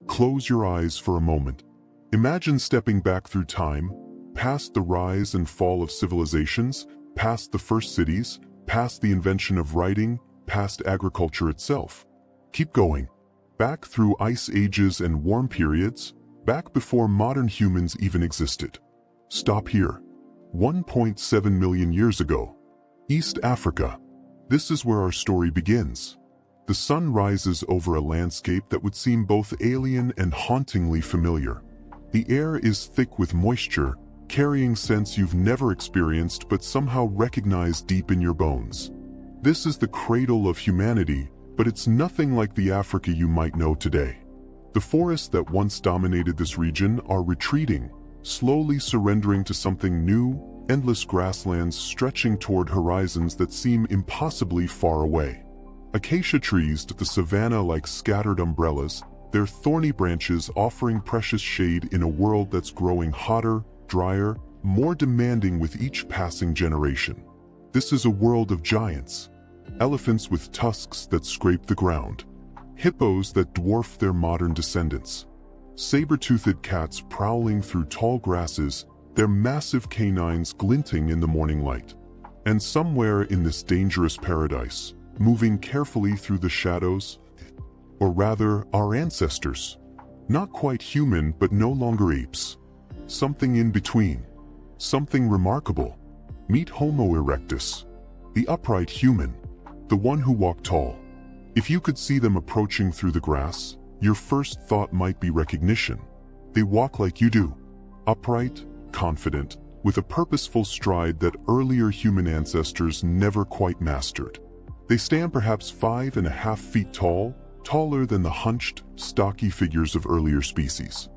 Close your eyes for a moment. Imagine stepping back through time, past the rise and fall of civilizations, past the first cities, past the invention of writing, past agriculture itself. Keep going. Back through ice ages and warm periods, back before modern humans even existed. Stop here. 1.7 million years ago. East Africa. This is where our story begins. The sun rises over a landscape that would seem both alien and hauntingly familiar. The air is thick with moisture, carrying scents you've never experienced but somehow recognize deep in your bones. This is the cradle of humanity, but it's nothing like the Africa you might know today. The forests that once dominated this region are retreating, slowly surrendering to something new, endless grasslands stretching toward horizons that seem impossibly far away. Acacia trees dot the savanna like scattered umbrellas, their thorny branches offering precious shade in a world that's growing hotter, drier, more demanding with each passing generation. This is a world of giants. Elephants with tusks that scrape the ground. Hippos that dwarf their modern descendants. Saber-toothed cats prowling through tall grasses, their massive canines glinting in the morning light. And somewhere in this dangerous paradise, moving carefully through the shadows, or rather, our ancestors. Not quite human, but no longer apes. Something in between. Something remarkable. Meet Homo erectus. The upright human. The one who walked tall. If you could see them approaching through the grass, your first thought might be recognition. They walk like you do. Upright, confident, with a purposeful stride that earlier human ancestors never quite mastered. They stand perhaps 5.5 feet tall, taller than the hunched, stocky figures of earlier species.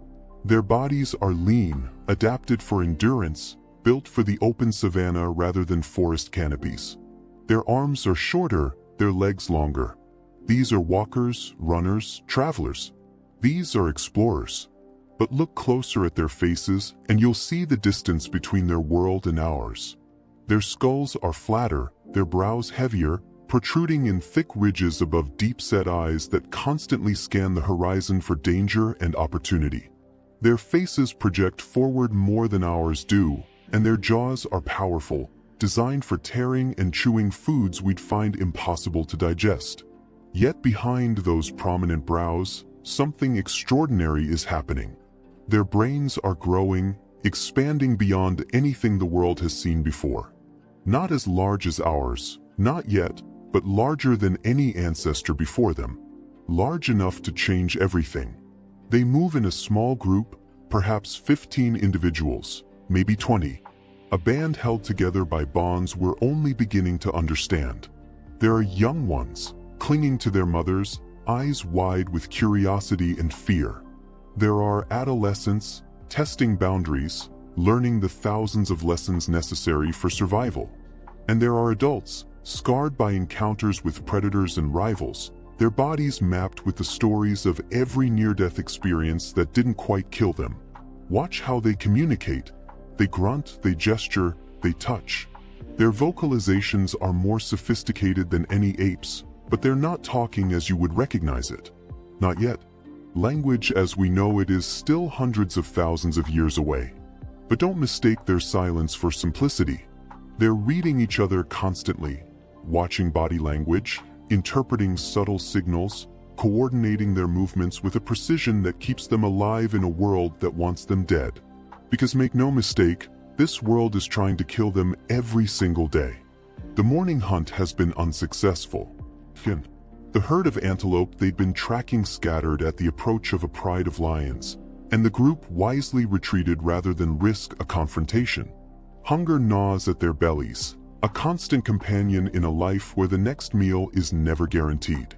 Their bodies are lean, adapted for endurance, built for the open savanna rather than forest canopies. Their arms are shorter, their legs longer. These are walkers, runners, travelers. These are explorers. But look closer at their faces and you'll see the distance between their world and ours. Their skulls are flatter, their brows heavier, protruding in thick ridges above deep-set eyes that constantly scan the horizon for danger and opportunity. Their faces project forward more than ours do, and their jaws are powerful, designed for tearing and chewing foods we'd find impossible to digest. Yet behind those prominent brows, something extraordinary is happening. Their brains are growing, expanding beyond anything the world has seen before. Not as large as ours, not yet, but larger than any ancestor before them. Large enough to change everything. They move in a small group, perhaps 15 individuals, maybe 20. A band held together by bonds we're only beginning to understand. There are young ones, clinging to their mothers, eyes wide with curiosity and fear. There are adolescents, testing boundaries, learning the thousands of lessons necessary for survival. And there are adults, scarred by encounters with predators and rivals, their bodies mapped with the stories of every near-death experience that didn't quite kill them. Watch how they communicate. They grunt, they gesture, they touch. Their vocalizations are more sophisticated than any apes, but they're not talking as you would recognize it. Not yet. Language as we know it is still hundreds of thousands of years away. But don't mistake their silence for simplicity. They're reading each other constantly, watching body language, interpreting subtle signals, coordinating their movements with a precision that keeps them alive in a world that wants them dead. Because make no mistake, this world is trying to kill them every single day. The morning hunt has been unsuccessful. The herd of antelope they'd been tracking scattered at the approach of a pride of lions, and the group wisely retreated rather than risk a confrontation. Hunger gnaws at their bellies, a constant companion in a life where the next meal is never guaranteed.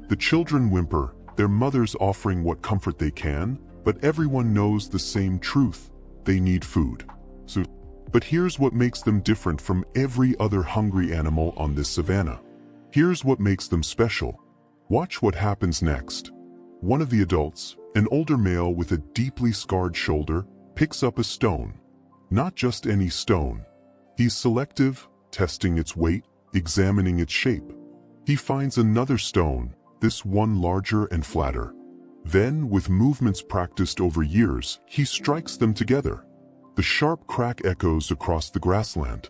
The children whimper, their mothers offering what comfort they can, but everyone knows the same truth: they need food. But here's what makes them different from every other hungry animal on this savanna. Here's what makes them special. Watch what happens next. One of the adults, an older male with a deeply scarred shoulder, picks up a stone. Not just any stone. He's selective, testing its weight, examining its shape. He finds another stone, this one larger and flatter. Then, with movements practiced over years, he strikes them together. The sharp crack echoes across the grassland.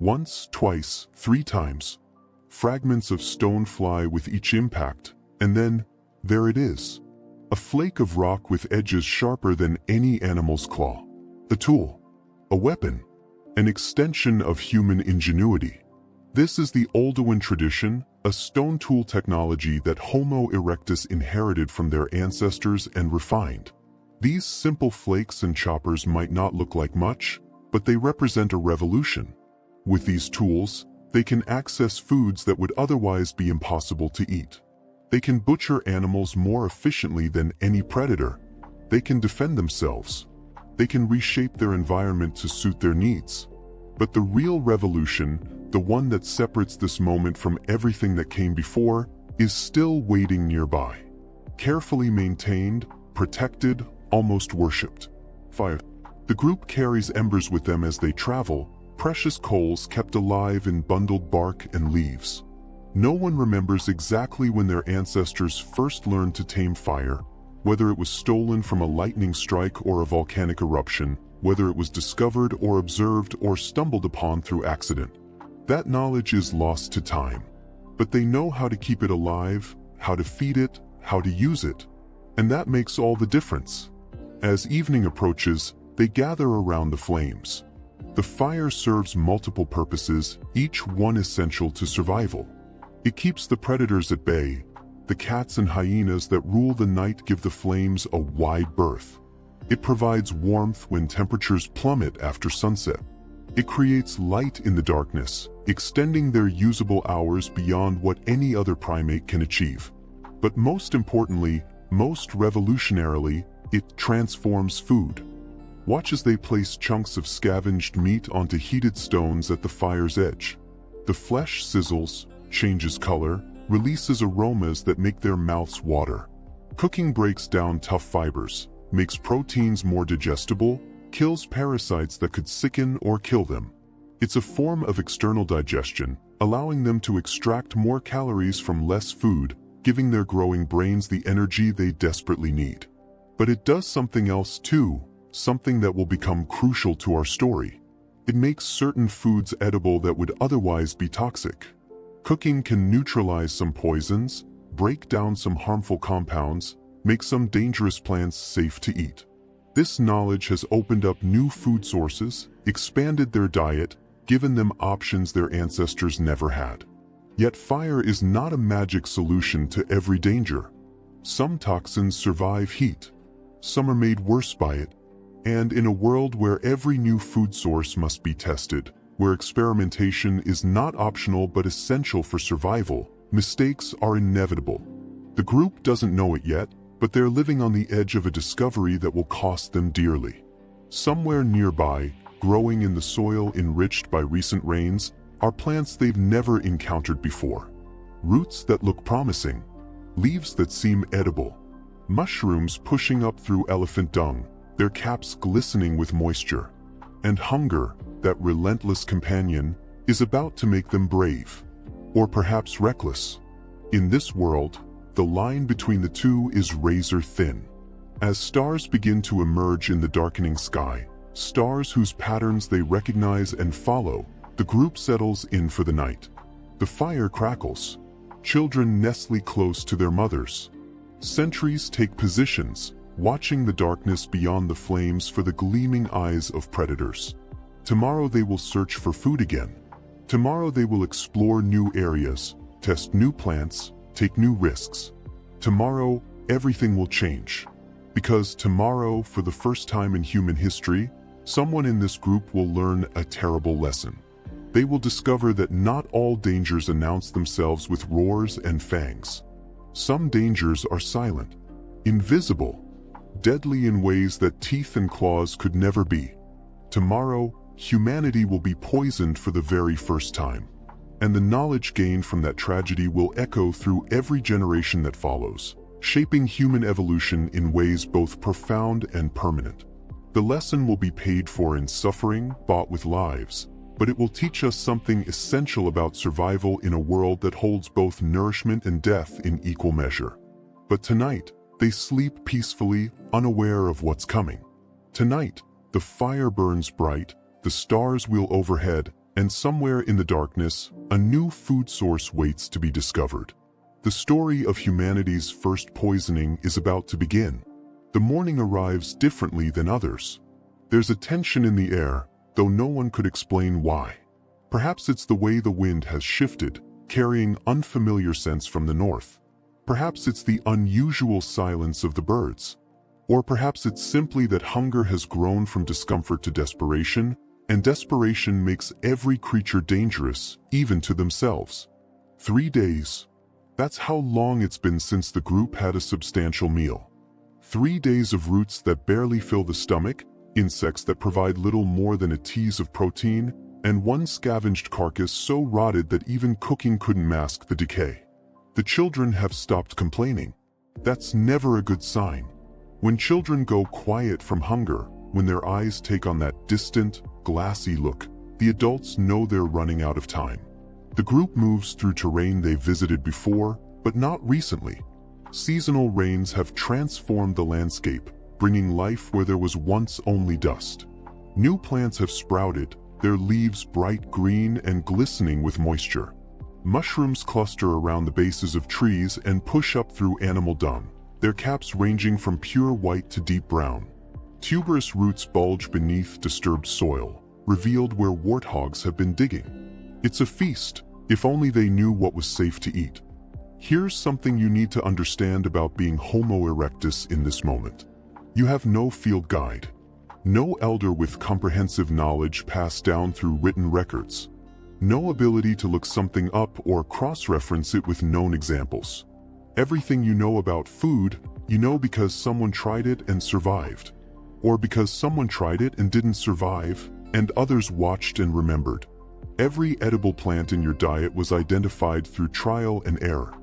Once, twice, 3 times. Fragments of stone fly with each impact, and then, there it is. A flake of rock with edges sharper than any animal's claw. A tool. A weapon. An extension of human ingenuity. This is the Oldowan tradition, a stone tool technology that Homo erectus inherited from their ancestors and refined. These simple flakes and choppers might not look like much, but they represent a revolution. With these tools, they can access foods that would otherwise be impossible to eat. They can butcher animals more efficiently than any predator. They can defend themselves. They can reshape their environment to suit their needs. But the real revolution, the one that separates this moment from everything that came before, is still waiting nearby. Carefully maintained, protected, almost worshipped. Fire. The group carries embers with them as they travel, precious coals kept alive in bundled bark and leaves. No one remembers exactly when their ancestors first learned to tame fire, whether it was stolen from a lightning strike or a volcanic eruption, whether it was discovered or observed or stumbled upon through accident. That knowledge is lost to time. But they know how to keep it alive, how to feed it, how to use it. And that makes all the difference. As evening approaches, they gather around the flames. The fire serves multiple purposes, each one essential to survival. It keeps the predators at bay. The cats and hyenas that rule the night give the flames a wide berth. It provides warmth when temperatures plummet after sunset. It creates light in the darkness, extending their usable hours beyond what any other primate can achieve. But most importantly, most revolutionarily, it transforms food. Watch as they place chunks of scavenged meat onto heated stones at the fire's edge. The flesh sizzles, changes color, releases aromas that make their mouths water. Cooking breaks down tough fibers, makes proteins more digestible, kills parasites that could sicken or kill them. It's a form of external digestion, allowing them to extract more calories from less food, giving their growing brains the energy they desperately need. But it does something else too, something that will become crucial to our story. It makes certain foods edible that would otherwise be toxic. Cooking can neutralize some poisons, break down some harmful compounds, make some dangerous plants safe to eat. This knowledge has opened up new food sources, expanded their diet, given them options their ancestors never had. Yet fire is not a magic solution to every danger. Some toxins survive heat. Some are made worse by it. And in a world where every new food source must be tested, where experimentation is not optional but essential for survival, mistakes are inevitable. The group doesn't know it yet, but they're living on the edge of a discovery that will cost them dearly. Somewhere nearby, growing in the soil enriched by recent rains, are plants they've never encountered before. Roots that look promising, leaves that seem edible, mushrooms pushing up through elephant dung, their caps glistening with moisture. And hunger, that relentless companion, is about to make them brave. Or perhaps reckless. In this world, the line between the two is razor thin. As stars begin to emerge in the darkening sky, stars whose patterns they recognize and follow, the group settles in for the night. The fire crackles. Children nestle close to their mothers. Sentries take positions, watching the darkness beyond the flames for the gleaming eyes of predators. Tomorrow they will search for food again. Tomorrow they will explore new areas, test new plants, take new risks. Tomorrow, everything will change. Because tomorrow, for the first time in human history, someone in this group will learn a terrible lesson. They will discover that not all dangers announce themselves with roars and fangs. Some dangers are silent, invisible, deadly in ways that teeth and claws could never be. Tomorrow, humanity will be poisoned for the very first time. And the knowledge gained from that tragedy will echo through every generation that follows, shaping human evolution in ways both profound and permanent. The lesson will be paid for in suffering, bought with lives, but it will teach us something essential about survival in a world that holds both nourishment and death in equal measure. But tonight, They sleep peacefully, unaware of what's coming. Tonight, the fire burns bright, the stars wheel overhead, and somewhere in the darkness, a new food source waits to be discovered. The story of humanity's first poisoning is about to begin. The morning arrives differently than others. There's a tension in the air, though no one could explain why. Perhaps it's the way the wind has shifted, carrying unfamiliar scents from the north. Perhaps it's the unusual silence of the birds. Or perhaps it's simply that hunger has grown from discomfort to desperation, and desperation makes every creature dangerous, even to themselves. 3 days. That's how long it's been since the group had a substantial meal. 3 days of roots that barely fill the stomach, insects that provide little more than a tease of protein, and one scavenged carcass so rotted that even cooking couldn't mask the decay. The children have stopped complaining. That's never a good sign. When children go quiet from hunger, when their eyes take on that distant, glassy look, the adults know they're running out of time. The group moves through terrain they've visited before, but not recently. Seasonal rains have transformed the landscape, bringing life where there was once only dust. New plants have sprouted, their leaves bright green and glistening with moisture. Mushrooms cluster around the bases of trees and push up through animal dung, their caps ranging from pure white to deep brown. Tuberous roots bulge beneath disturbed soil, revealed where warthogs have been digging. It's a feast, if only they knew what was safe to eat. Here's something you need to understand about being Homo erectus in this moment. You have no field guide. No elder with comprehensive knowledge passed down through written records. No ability to look something up or cross-reference it with known examples. Everything you know about food, you know because someone tried it and survived. Or because someone tried it and didn't survive, and others watched and remembered. Every edible plant in your diet was identified through trial and error.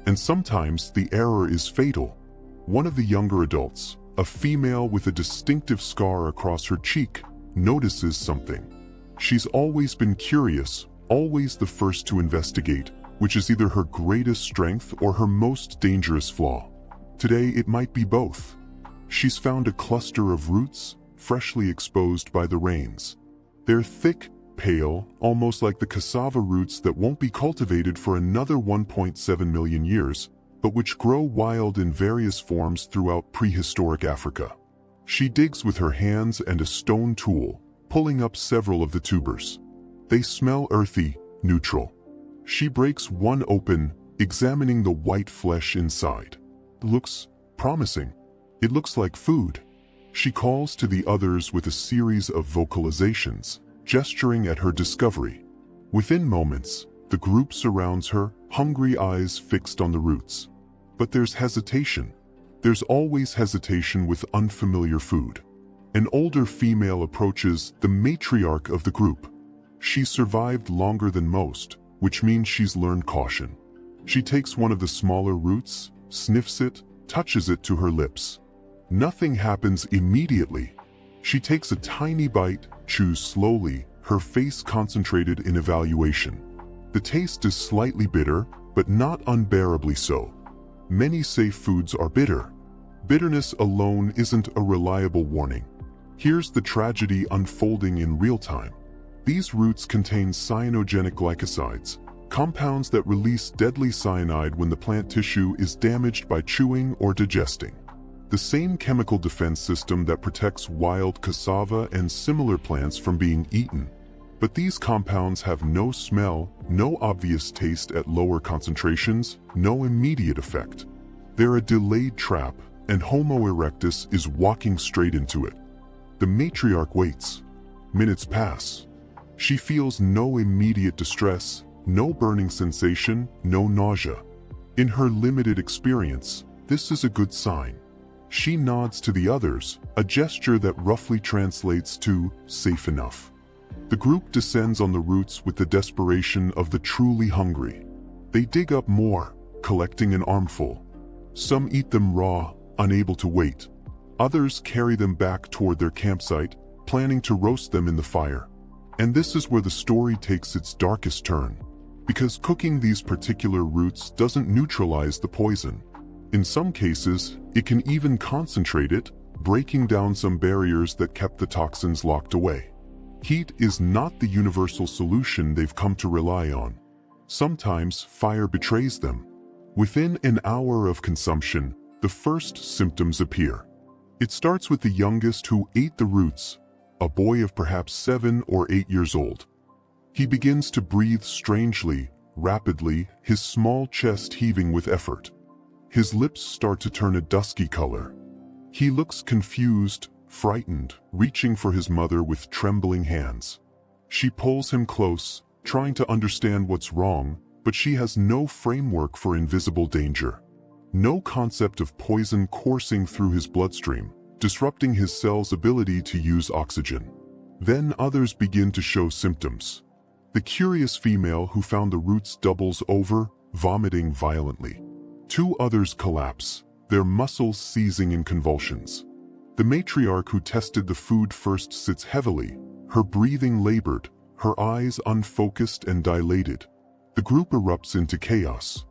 And sometimes the error is fatal. One of the younger adults, a female with a distinctive scar across her cheek, notices something. She's always been curious, always the first to investigate, which is either her greatest strength or her most dangerous flaw. Today it might be both. She's found a cluster of roots, freshly exposed by the rains. They're thick, pale, almost like the cassava roots that won't be cultivated for another 1.7 million years, but which grow wild in various forms throughout prehistoric Africa. She digs with her hands and a stone tool, pulling up several of the tubers. They smell earthy, neutral. She breaks one open, examining the white flesh inside. Looks promising. It looks like food. She calls to the others with a series of vocalizations, gesturing at her discovery. Within moments, the group surrounds her, hungry eyes fixed on the roots. But there's hesitation. There's always hesitation with unfamiliar food. An older female approaches, the matriarch of the group. She's survived longer than most, which means she's learned caution. She takes one of the smaller roots, sniffs it, touches it to her lips. Nothing happens immediately. She takes a tiny bite, chews slowly, her face concentrated in evaluation. The taste is slightly bitter, but not unbearably so. Many safe foods are bitter. Bitterness alone isn't a reliable warning. Here's the tragedy unfolding in real time. These roots contain cyanogenic glycosides, compounds that release deadly cyanide when the plant tissue is damaged by chewing or digesting. The same chemical defense system that protects wild cassava and similar plants from being eaten. But these compounds have no smell, no obvious taste at lower concentrations, no immediate effect. They're a delayed trap, and Homo erectus is walking straight into it. The matriarch waits. Minutes pass. She feels no immediate distress, no burning sensation, no nausea. In her limited experience, this is a good sign. She nods to the others, a gesture that roughly translates to safe enough. The group descends on the roots with the desperation of the truly hungry. They dig up more, collecting an armful. Some eat them raw, unable to wait. Others carry them back toward their campsite, planning to roast them in the fire. And this is where the story takes its darkest turn. Because cooking these particular roots doesn't neutralize the poison. In some cases, it can even concentrate it, breaking down some barriers that kept the toxins locked away. Heat is not the universal solution they've come to rely on. Sometimes fire betrays them. Within an hour of consumption, the first symptoms appear. It starts with the youngest who ate the roots, a boy of perhaps 7 or 8 years old. He begins to breathe strangely, rapidly, his small chest heaving with effort. His lips start to turn a dusky color. He looks confused, frightened, reaching for his mother with trembling hands. She pulls him close, trying to understand what's wrong, but she has no framework for invisible danger. No concept of poison coursing through his bloodstream, disrupting his cell's ability to use oxygen. Then others begin to show symptoms. The curious female who found the roots doubles over, vomiting violently. 2 others collapse, their muscles seizing in convulsions. The matriarch who tested the food first sits heavily, her breathing labored, her eyes unfocused and dilated. The group erupts into chaos.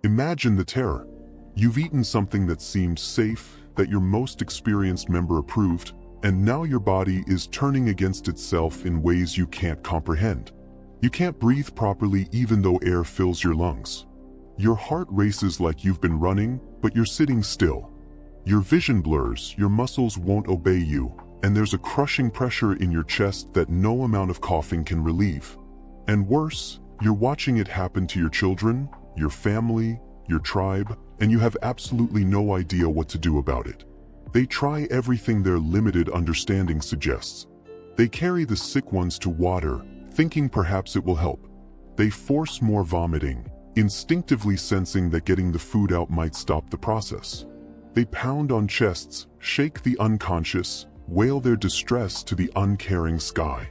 Imagine the terror. You've eaten something that seemed safe, that your most experienced member approved, and now your body is turning against itself in ways you can't comprehend. You can't breathe properly even though air fills your lungs. Your heart races like you've been running, but you're sitting still. Your vision blurs, your muscles won't obey you, and there's a crushing pressure in your chest that no amount of coughing can relieve. And worse, you're watching it happen to your children, your family, your tribe, and you have absolutely no idea what to do about it. They try everything their limited understanding suggests. They carry the sick ones to water, thinking perhaps it will help. They force more vomiting, instinctively sensing that getting the food out might stop the process. They pound on chests, shake the unconscious, wail their distress to the uncaring sky.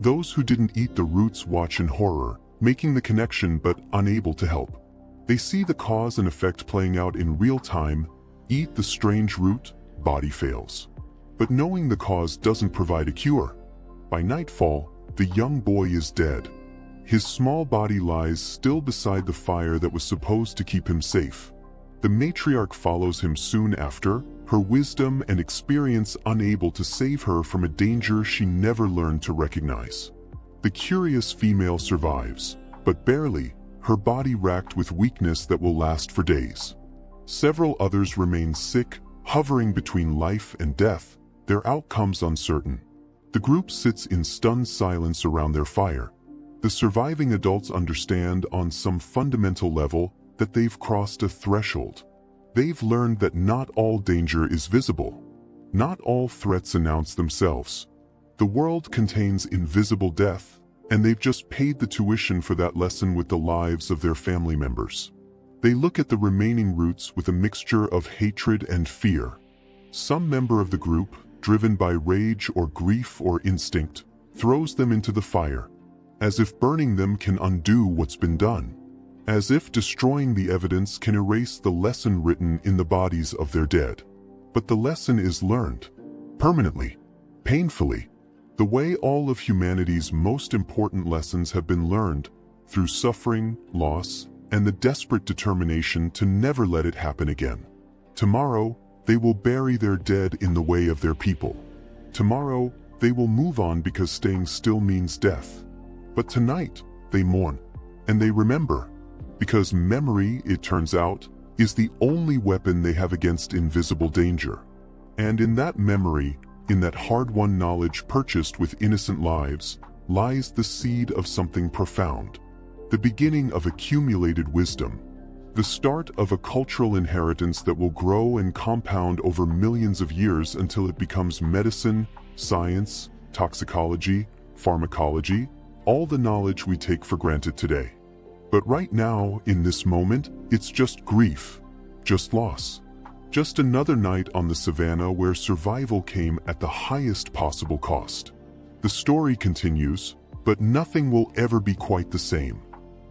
Those who didn't eat the roots watch in horror, making the connection but unable to help. They see the cause and effect playing out in real time, eat the strange root, body fails. But knowing the cause doesn't provide a cure. By nightfall, the young boy is dead. His small body lies still beside the fire that was supposed to keep him safe. The matriarch follows him soon after, her wisdom and experience unable to save her from a danger she never learned to recognize. The curious female survives, but barely, her body racked with weakness that will last for days. Several others remain sick, hovering between life and death, their outcomes uncertain. The group sits in stunned silence around their fire. The surviving adults understand on some fundamental level that they've crossed a threshold. They've learned that not all danger is visible. Not all threats announce themselves. The world contains invisible death, and they've just paid the tuition for that lesson with the lives of their family members. They look at the remaining roots with a mixture of hatred and fear. Some member of the group, driven by rage or grief or instinct, throws them into the fire, as if burning them can undo what's been done, as if destroying the evidence can erase the lesson written in the bodies of their dead. But the lesson is learned, permanently, painfully, the way all of humanity's most important lessons have been learned, through suffering, loss, and the desperate determination to never let it happen again. Tomorrow, they will bury their dead in the way of their people. Tomorrow, they will move on because staying still means death. But tonight, they mourn, and they remember, because memory, it turns out, is the only weapon they have against invisible danger. And in that memory, in that hard-won knowledge purchased with innocent lives, lies the seed of something profound, the beginning of accumulated wisdom, the start of a cultural inheritance that will grow and compound over millions of years until it becomes medicine, science, toxicology, pharmacology, all the knowledge we take for granted today. But right now, in this moment, it's just grief, just loss. Just another night on the savannah where survival came at the highest possible cost. The story continues, but nothing will ever be quite the same.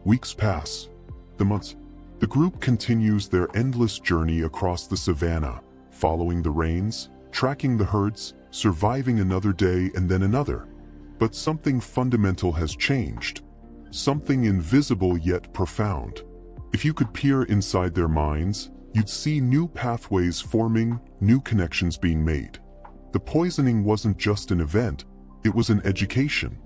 Weeks pass. The months. The group continues their endless journey across the savannah, following the rains, tracking the herds, surviving another day and then another. But something fundamental has changed. Something invisible yet profound. If you could peer inside their minds, You'd see new pathways forming, new connections being made. The poisoning wasn't just an event, it was an education.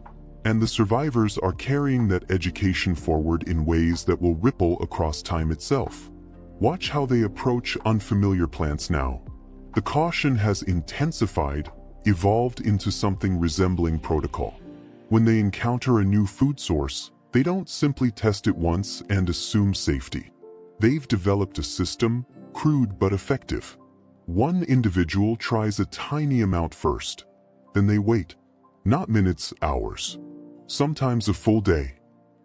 And the survivors are carrying that education forward in ways that will ripple across time itself. Watch how they approach unfamiliar plants now. The caution has intensified, evolved into something resembling protocol. When they encounter a new food source, they don't simply test it once and assume safety. They've developed a system, crude but effective. One individual tries a tiny amount first. Then they wait. Not minutes, hours. Sometimes a full day.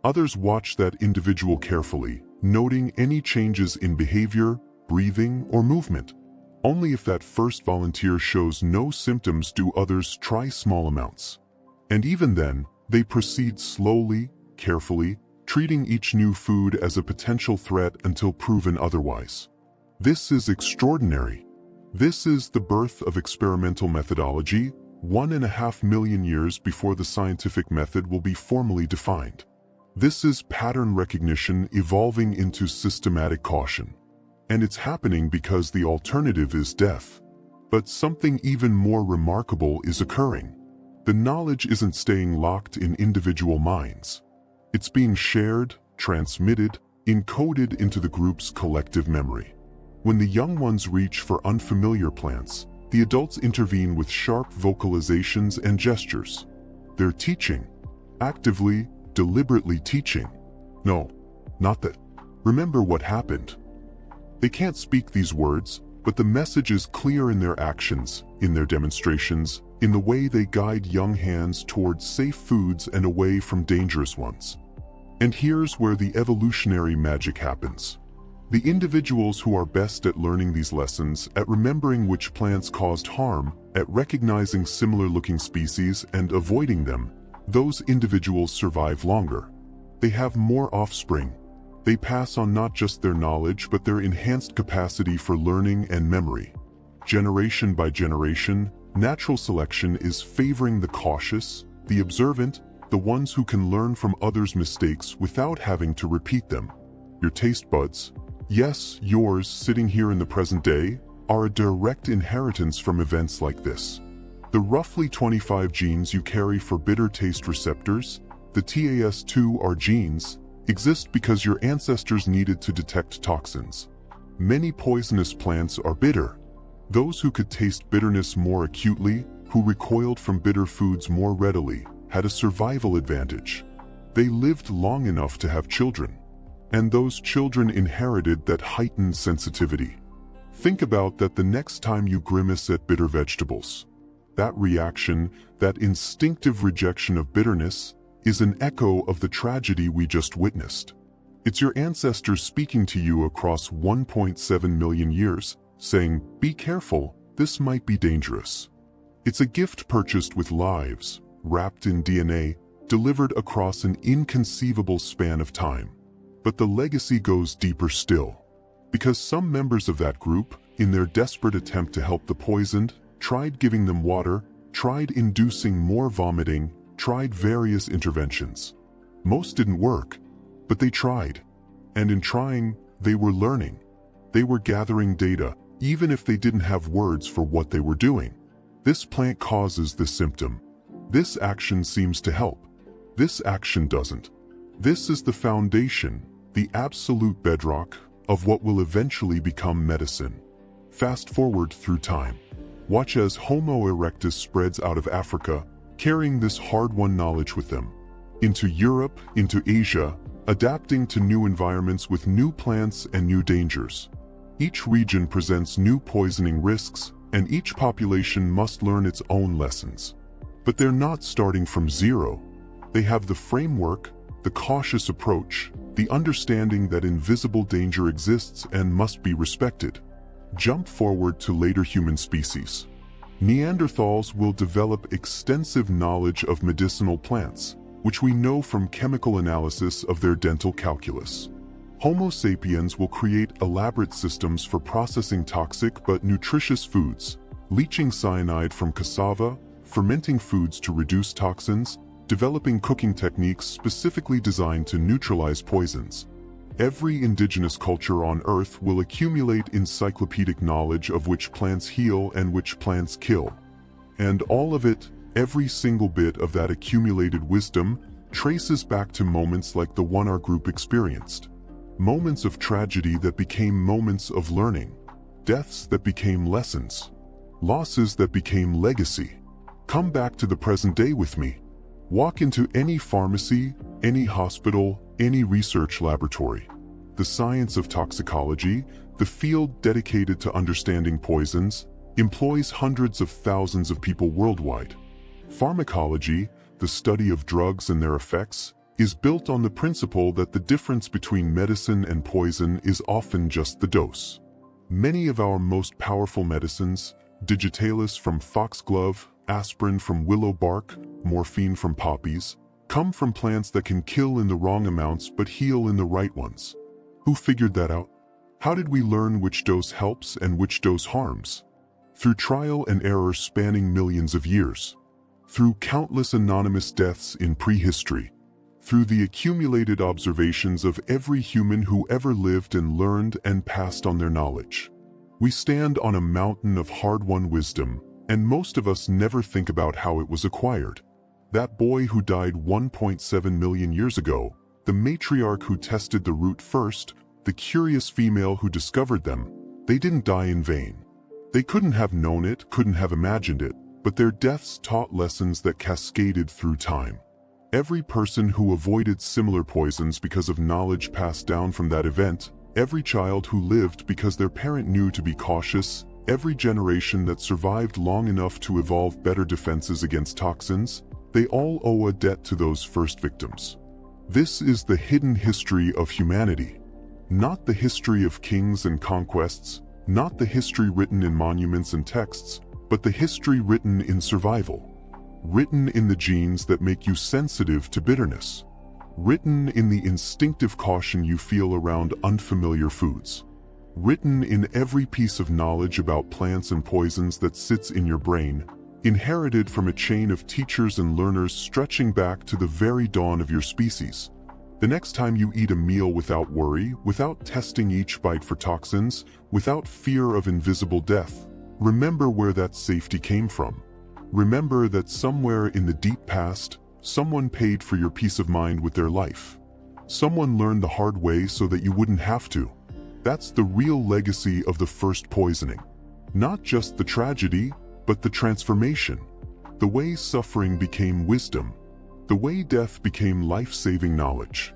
Others watch that individual carefully, noting any changes in behavior, breathing, or movement. Only if that first volunteer shows no symptoms do others try small amounts. And even then, they proceed slowly, carefully, treating each new food as a potential threat until proven otherwise. This is extraordinary. This is the birth of experimental methodology, 1.5 million years before the scientific method will be formally defined. This is pattern recognition evolving into systematic caution. And it's happening because the alternative is death. But something even more remarkable is occurring. The knowledge isn't staying locked in individual minds. It's being shared, transmitted, encoded into the group's collective memory. When the young ones reach for unfamiliar plants, the adults intervene with sharp vocalizations and gestures. They're teaching. Actively, deliberately teaching. No, not that. Remember what happened. They can't speak these words, but the message is clear in their actions, in their demonstrations, in the way they guide young hands towards safe foods and away from dangerous ones. And here's where the evolutionary magic happens. The individuals who are best at learning these lessons, at remembering which plants caused harm, at recognizing similar-looking species and avoiding them, those individuals survive longer. They have more offspring. They pass on not just their knowledge but their enhanced capacity for learning and memory. Generation by generation, natural selection is favoring the cautious, the observant, the ones who can learn from others' mistakes without having to repeat them. Your taste buds, yes, yours sitting here in the present day, are a direct inheritance from events like this. The roughly 25 genes you carry for bitter taste receptors, the TAS2R genes, exist because your ancestors needed to detect toxins. Many poisonous plants are bitter. Those who could taste bitterness more acutely, who recoiled from bitter foods more readily, had a survival advantage. They lived long enough to have children. And those children inherited that heightened sensitivity. Think about that the next time you grimace at bitter vegetables. That reaction, that instinctive rejection of bitterness, is an echo of the tragedy we just witnessed. It's your ancestors speaking to you across 1.7 million years, saying, "Be careful, this might be dangerous." It's a gift purchased with lives, wrapped in DNA, delivered across an inconceivable span of time. But the legacy goes deeper still. Because some members of that group, in their desperate attempt to help the poisoned, tried giving them water, tried inducing more vomiting, tried various interventions. Most didn't work, but they tried. And in trying, they were learning. They were gathering data, even if they didn't have words for what they were doing. This plant causes this symptom. This action seems to help. This action doesn't. This is the foundation, the absolute bedrock, of what will eventually become medicine. Fast forward through time. Watch as Homo erectus spreads out of Africa, carrying this hard-won knowledge with them. Into Europe, into Asia, adapting to new environments with new plants and new dangers. Each region presents new poisoning risks, and each population must learn its own lessons. But they're not starting from zero. They have the framework, the cautious approach, the understanding that invisible danger exists and must be respected. Jump forward to later human species. Neanderthals will develop extensive knowledge of medicinal plants, which we know from chemical analysis of their dental calculus. Homo sapiens will create elaborate systems for processing toxic but nutritious foods, leaching cyanide from cassava, fermenting foods to reduce toxins, developing cooking techniques specifically designed to neutralize poisons. Every indigenous culture on Earth will accumulate encyclopedic knowledge of which plants heal and which plants kill. And all of it, every single bit of that accumulated wisdom, traces back to moments like the one our group experienced. Moments of tragedy that became moments of learning. Deaths that became lessons. Losses that became legacy. Come back to the present day with me. Walk into any pharmacy, any hospital, any research laboratory. The science of toxicology, the field dedicated to understanding poisons, employs hundreds of thousands of people worldwide. Pharmacology, the study of drugs and their effects, is built on the principle that the difference between medicine and poison is often just the dose. Many of our most powerful medicines, digitalis from foxglove, aspirin from willow bark, morphine from poppies, come from plants that can kill in the wrong amounts but heal in the right ones. Who figured that out? How did we learn which dose helps and which dose harms? Through trial and error spanning millions of years. Through countless anonymous deaths in prehistory. Through the accumulated observations of every human who ever lived and learned and passed on their knowledge. We stand on a mountain of hard-won wisdom, and most of us never think about how it was acquired. That boy who died 1.7 million years ago, the matriarch who tested the root first, the curious female who discovered them, they didn't die in vain. They couldn't have known it, couldn't have imagined it, but their deaths taught lessons that cascaded through time. Every person who avoided similar poisons because of knowledge passed down from that event, every child who lived because their parent knew to be cautious, every generation that survived long enough to evolve better defenses against toxins, they all owe a debt to those first victims. This is the hidden history of humanity. Not the history of kings and conquests, not the history written in monuments and texts, but the history written in survival. Written in the genes that make you sensitive to bitterness. Written in the instinctive caution you feel around unfamiliar foods. Written in every piece of knowledge about plants and poisons that sits in your brain, inherited from a chain of teachers and learners stretching back to the very dawn of your species. The next time you eat a meal without worry, without testing each bite for toxins, without fear of invisible death, remember where that safety came from. Remember that somewhere in the deep past, someone paid for your peace of mind with their life. Someone learned the hard way so that you wouldn't have to. That's the real legacy of the first poisoning. Not just the tragedy, but the transformation. The way suffering became wisdom. The way death became life-saving knowledge.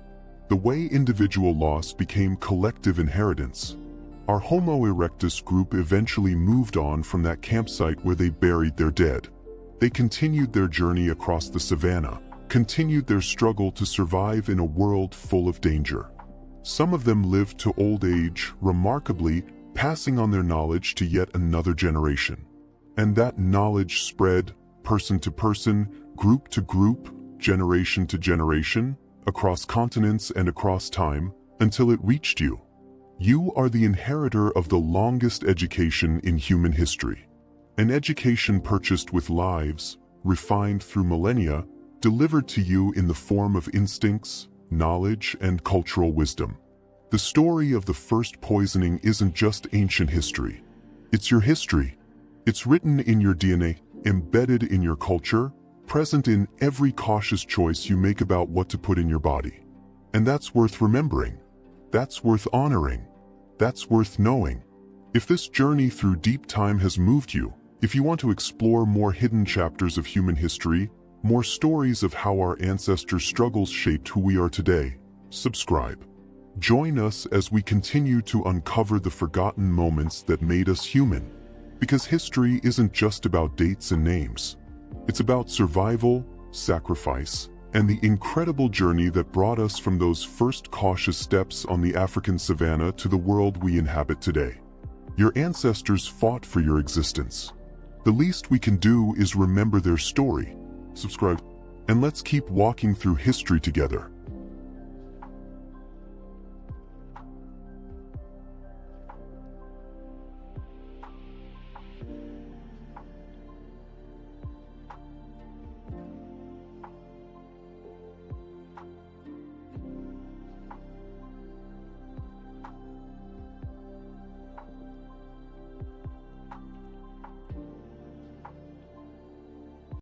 The way individual loss became collective inheritance. Our Homo erectus group eventually moved on from that campsite where they buried their dead. They continued their journey across the savannah, continued their struggle to survive in a world full of danger. Some of them lived to old age, remarkably, passing on their knowledge to yet another generation. And that knowledge spread, person to person, group to group, generation to generation, across continents and across time, until it reached you. You are the inheritor of the longest education in human history. An education purchased with lives, refined through millennia, delivered to you in the form of instincts, knowledge, and cultural wisdom. The story of the first poisoning isn't just ancient history. It's your history. It's written in your DNA, embedded in your culture, present in every cautious choice you make about what to put in your body. And that's worth remembering. That's worth honoring. That's worth knowing. If this journey through deep time has moved you, if you want to explore more hidden chapters of human history, more stories of how our ancestors' struggles shaped who we are today, subscribe. Join us as we continue to uncover the forgotten moments that made us human. Because history isn't just about dates and names. It's about survival, sacrifice, and the incredible journey that brought us from those first cautious steps on the African savanna to the world we inhabit today. Your ancestors fought for your existence. The least we can do is remember their story. Subscribe, and let's keep walking through history together.